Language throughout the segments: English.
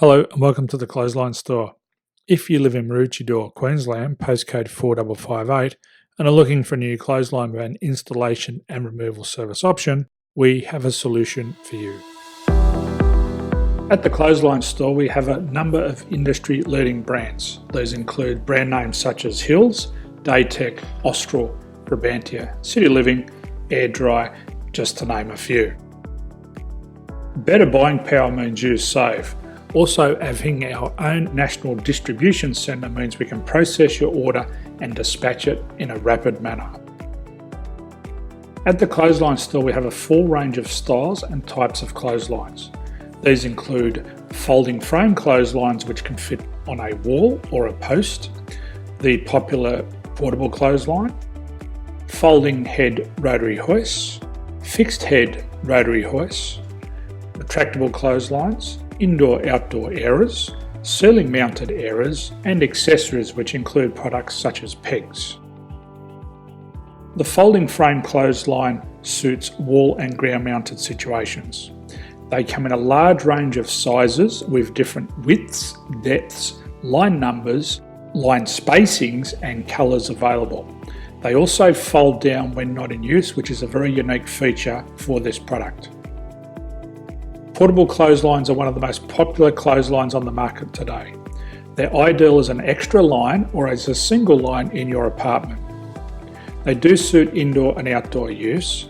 Hello and welcome to the Clothesline Store. If you live in Maroochydore, Queensland, postcode 4558, and are looking for a new clothesline van installation and removal service option, we have a solution for you. At the Clothesline Store, we have a number of industry-leading brands. These include brand names such as Hills, Daytech, Austral, Brabantia, City Living, Air Dry, just to name a few. Better buying power means you save. Also, having our own national distribution centre means we can process your order and dispatch it in a rapid manner. At the Clothesline Store, we have a full range of styles and types of clotheslines. These include folding frame clotheslines which can fit on a wall or a post, the popular portable clothesline, folding head rotary hoists, fixed head rotary hoists, retractable clotheslines, indoor-outdoor airers, ceiling mounted airers, and accessories which include products such as pegs. The folding frame clothesline suits wall and ground mounted situations. They come in a large range of sizes with different widths, depths, line numbers, line spacings and colours available. They also fold down when not in use, which is a very unique feature for this product. Portable clotheslines are one of the most popular clotheslines on the market today. They're ideal as an extra line or as a single line in your apartment. They do suit indoor and outdoor use.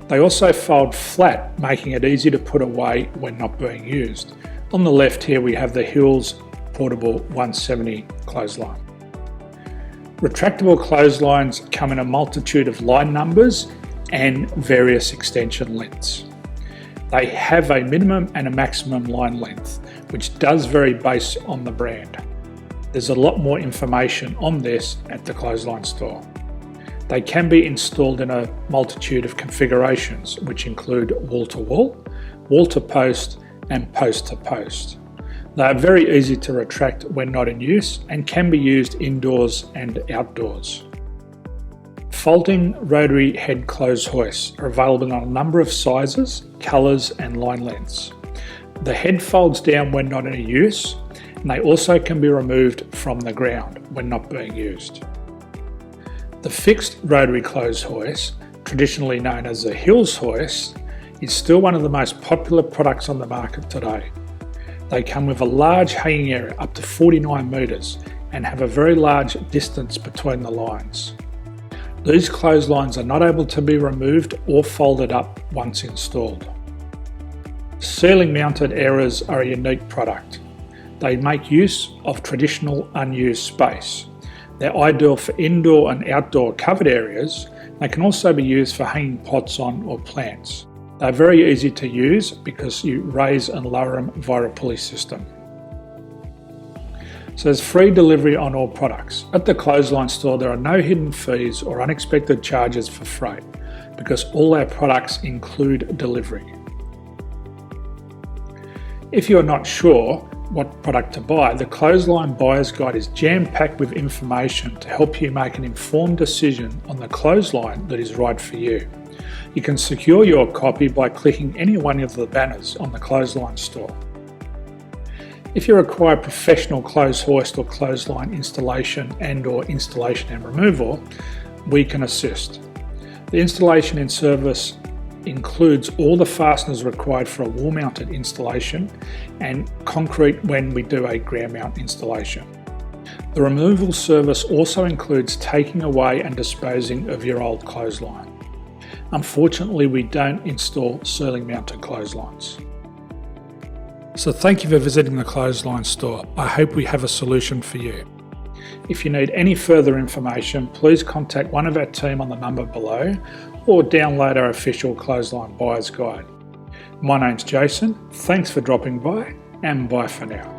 They also fold flat, making it easy to put away when not being used. On the left here we have the Hills Portable 170 clothesline. Retractable clotheslines come in a multitude of line numbers and various extension lengths. They have a minimum and a maximum line length, which does vary based on the brand. There's a lot more information on this at the Clothesline Store. They can be installed in a multitude of configurations, which include wall-to-wall, wall-to-post, and post-to-post. They are very easy to retract when not in use and can be used indoors and outdoors. Folding rotary head clothes hoists are available in a number of sizes, colours and line lengths. The head folds down when not in use, and they also can be removed from the ground when not being used. The fixed rotary clothes hoist, traditionally known as the Hills hoist, is still one of the most popular products on the market today. They come with a large hanging area up to 49 metres and have a very large distance between the lines. These clotheslines are not able to be removed or folded up once installed. Ceiling mounted airers are a unique product. They make use of traditional unused space. They're ideal for indoor and outdoor covered areas. They can also be used for hanging pots on or plants. They're very easy to use because you raise and lower them via a pulley system. So there's free delivery on all products. At the Clothesline Store, there are no hidden fees or unexpected charges for freight because all our products include delivery. If you're not sure what product to buy, the Clothesline Buyer's Guide is jam-packed with information to help you make an informed decision on the clothesline that is right for you. You can secure your copy by clicking any one of the banners on the Clothesline Store. If you require professional clothes hoist or clothesline installation and/or installation and removal, we can assist. The installation and service includes all the fasteners required for a wall-mounted installation and concrete when we do a ground mount installation. The removal service also includes taking away and disposing of your old clothesline. Unfortunately, we don't install ceiling mounted clotheslines. So thank you for visiting the Clothesline Store. I hope we have a solution for you. If you need any further information, please contact one of our team on the number below or download our official Clothesline Buyer's Guide. My name's Jason, thanks for dropping by and bye for now.